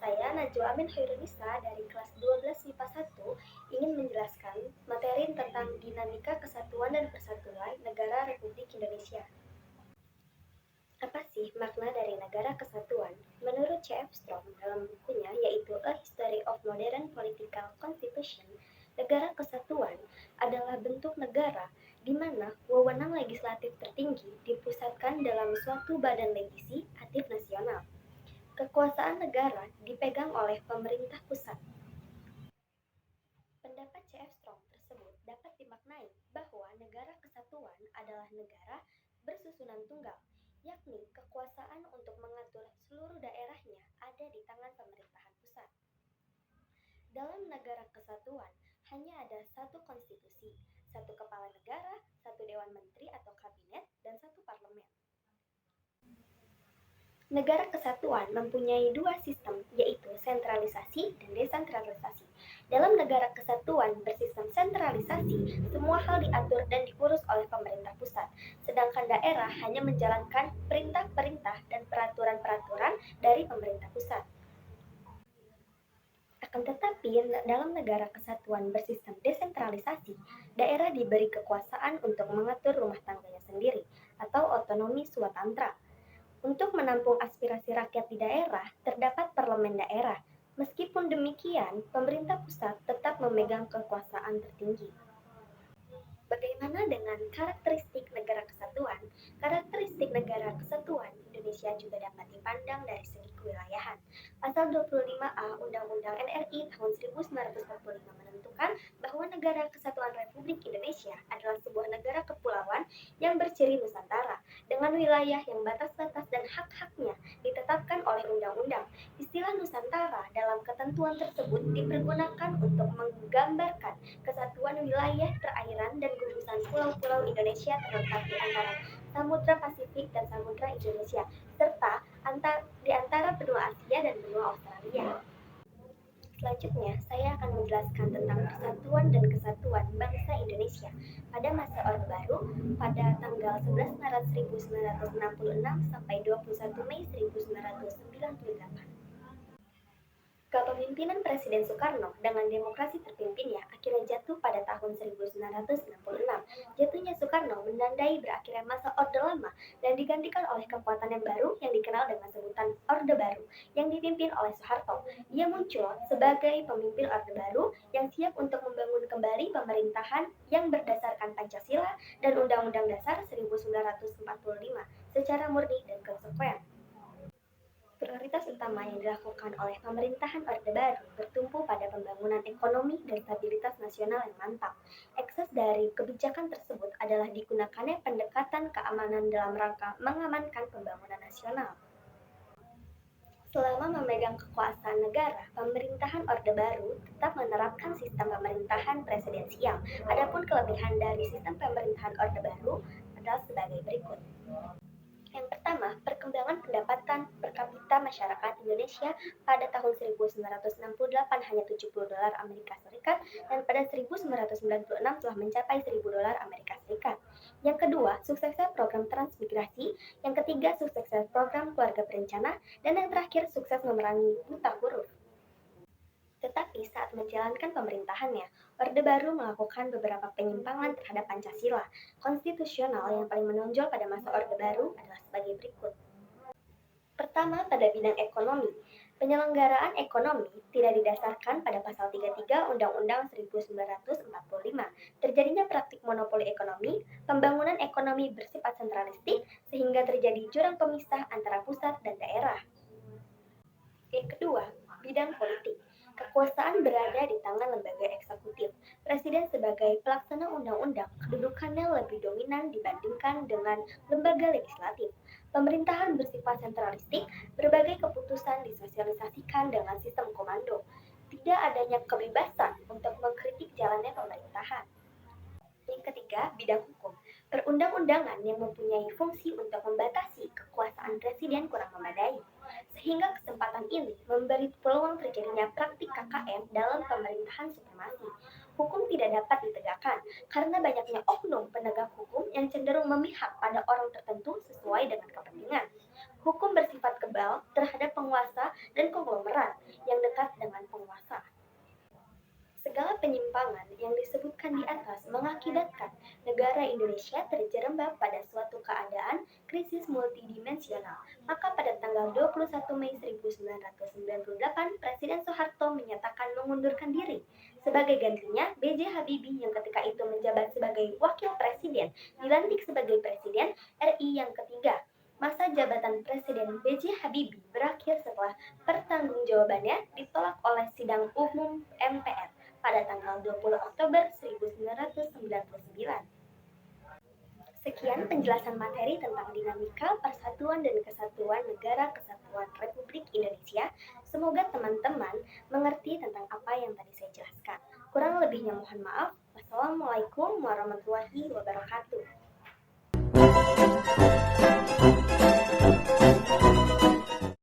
Saya Najwa Amin Khairunisa dari kelas 12 MIPA 1 ingin menjelaskan materi tentang dinamika kesatuan dan persatuan negara Republik Indonesia. Apa sih makna dari negara kesatuan? Menurut C.F. Strong dalam bukunya yaitu A History of Modern Political Constitution, negara kesatuan adalah bentuk negara di mana wewenang legislatif tertinggi dipusatkan dalam suatu badan legislatif nasional. Kekuasaan negara dipegang oleh pemerintah pusat. Pendapat C.F. Strong tersebut dapat dimaknai bahwa negara kesatuan adalah negara bersusunan tunggal, yakni kekuasaan untuk mengatur seluruh daerahnya ada di tangan pemerintahan pusat. Dalam negara kesatuan, hanya ada satu konstitusi, satu kepala negara, satu dewan menteri atau kabinet, dan satu parlemen. Negara kesatuan mempunyai dua sistem, yaitu sentralisasi dan desentralisasi. Dalam negara kesatuan bersistem sentralisasi, semua hal diatur dan diurus oleh pemerintah pusat, sedangkan daerah hanya menjalankan perintah-perintah dan peraturan-peraturan dari pemerintah pusat. Akan tetapi, dalam negara kesatuan bersistem desentralisasi, daerah diberi kekuasaan untuk mengatur rumah tangganya sendiri, atau otonomi swatantra. Untuk menampung aspirasi rakyat di daerah, terdapat parlemen daerah. Meskipun demikian, pemerintah pusat tetap memegang kekuasaan tertinggi. Bagaimana dengan karakteristik negara kesatuan? Karakteristik negara kesatuan Indonesia juga dapat dipandang dari segi kewilayahan. Pasal 25A Undang-Undang NRI tahun 1945 menentukan bahwa negara kesatuan Republik Indonesia adalah sebuah negara kepulauan yang berciri Nusantara, dengan wilayah yang batas-batas dan hak-haknya ditetapkan oleh undang-undang. Istilah Nusantara dalam ketentuan tersebut dipergunakan untuk menggambarkan kesatuan wilayah perairan dan gugusan pulau-pulau Indonesia terletak di antara Samudra Pasifik dan Samudra Indonesia, serta di antara benua Asia dan benua Australia. Selanjutnya, saya akan menjelaskan tentang persatuan dan kesatuan bangsa Indonesia pada masa Orde Baru pada tanggal 11 Maret 1966 sampai 21 Mei 1998. Kepemimpinan Presiden Soekarno dengan demokrasi terpimpinnya akhirnya jatuh pada tahun 1966. Jatuhnya Soekarno menandai berakhirnya masa Orde Lama dan digantikan oleh kekuatan yang baru yang dikenal dengan sebutan Orde Baru yang dipimpin oleh Soeharto. Ia muncul sebagai pemimpin Orde Baru yang siap untuk membangun kembali pemerintahan yang berdasarkan Pancasila dan Undang-Undang Dasar 1945 secara murni dan konsekuen. Prioritas utama yang dilakukan oleh pemerintahan Orde Baru bertumpu pada pembangunan ekonomi dan stabilitas nasional yang mantap. Ekses dari kebijakan tersebut adalah digunakannya pendekatan keamanan dalam rangka mengamankan pembangunan nasional. Selama memegang kekuasaan negara, pemerintahan Orde Baru tetap menerapkan sistem pemerintahan presidensial. Adapun kelebihan dari sistem pemerintahan Orde Baru adalah sebagai berikut. Yang pertama, perkembangan pendapatan per kapita masyarakat Indonesia pada tahun 1968 hanya 70 dolar Amerika Serikat dan pada 1996 telah mencapai 1000 dolar Amerika Serikat. Yang kedua, suksesnya program transmigrasi. Yang ketiga, suksesnya program keluarga berencana. Dan yang terakhir, sukses memerangi buta huruf. Tetapi saat menjalankan pemerintahannya, Orde Baru melakukan beberapa penyimpangan terhadap Pancasila. Konstitusional yang paling menonjol pada masa Orde Baru adalah sebagai berikut. Pertama, pada bidang ekonomi. Penyelenggaraan ekonomi tidak didasarkan pada pasal 33 Undang-Undang 1945. Terjadinya praktik monopoli ekonomi, pembangunan ekonomi bersifat sentralistik, sehingga terjadi jurang pemisah antara pusat dan daerah. Yang kedua, bidang politik. Kekuasaan berada di tangan lembaga eksekutif. Presiden sebagai pelaksana undang-undang, kedudukannya lebih dominan dibandingkan dengan lembaga legislatif. Pemerintahan bersifat sentralistik, berbagai keputusan disosialisasikan dengan sistem komando. Tidak adanya kebebasan untuk mengkritik jalannya pemerintahan. Yang ketiga, bidang hukum. Perundang-undangan yang mempunyai fungsi untuk membatasi kekuasaan presiden kurang memadai, sehingga kesempatan ini memberi peluang terjadinya praktik KKN dalam pemerintahan supremasi. Hukum tidak dapat ditegakkan karena banyaknya oknum penegak hukum yang cenderung memihak pada orang tertentu sesuai dengan kepentingan. Hukum bersifat kebal terhadap penguasa dan konglomerat yang dekat dengan penguasa. Segala penyimpangan yang disebutkan di atas mengakibatkan negara Indonesia terjerembab pada suatu keadaan krisis multidimensional. Maka pada tanggal 21 Mei 1998, Presiden Soeharto menyatakan mengundurkan diri. Sebagai gantinya, B.J. Habibie yang ketika itu menjabat sebagai Wakil Presiden dilantik sebagai Presiden RI yang ketiga. Masa jabatan Presiden B.J. Habibie berakhir setelah pertanggungjawabannya ditolak oleh Sidang Umum MPR pada tanggal 20 Oktober 1999. Sekian penjelasan materi tentang dinamika persatuan dan kesatuan Negara Kesatuan Republik Indonesia. Semoga teman-teman mengerti tentang apa yang tadi saya jelaskan. Kurang lebihnya mohon maaf. Wassalamualaikum warahmatullahi wabarakatuh.